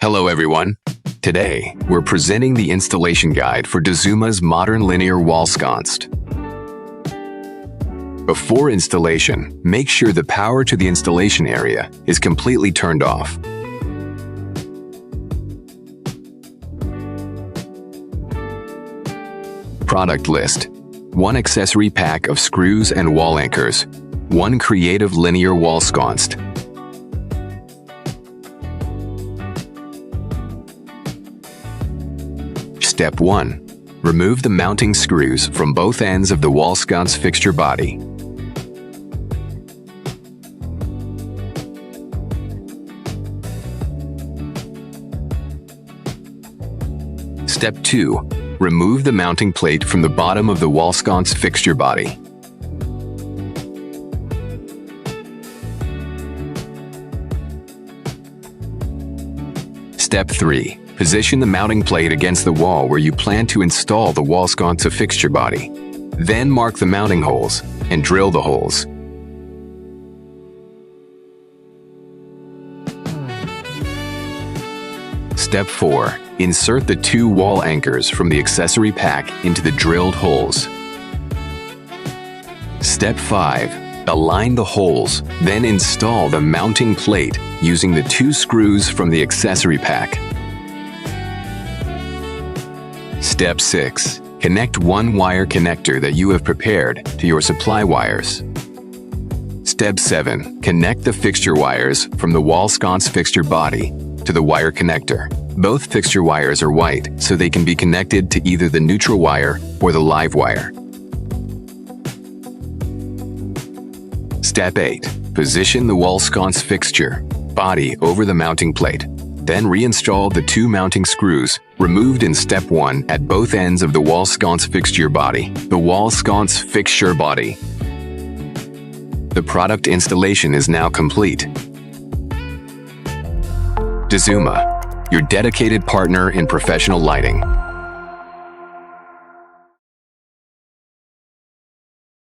Hello everyone. Today, we're presenting the installation guide for Dazuma's modern linear wall sconce. Before installation, make sure the power to the installation area is completely turned off. Product list: 1 accessory pack of screws and wall anchors, 1 creative linear wall sconce. Step 1. Remove the mounting screws from both ends of the wall sconce fixture body. Step 2. Remove the mounting plate from the bottom of the wall sconce fixture body. Step 3. Position the mounting plate against the wall where you plan to install the wall sconce fixture body. Then mark the mounting holes and drill the holes. Step 4. Insert the 2 wall anchors from the accessory pack into the drilled holes. Step 5. Align the holes, then install the mounting plate using the 2 screws from the accessory pack. Step 6. Connect 1 wire connector that you have prepared to your supply wires. Step 7. Connect the fixture wires from the wall sconce fixture body to the wire connector. Both fixture wires are white, so they can be connected to either the neutral wire or the live wire. Step 8. Position the wall sconce fixture body over the mounting plate. Then reinstall the 2 mounting screws removed in Step 1 at both ends of the wall sconce fixture body. The wall sconce fixture body. The product installation is now complete. Dazuma, your dedicated partner in professional lighting.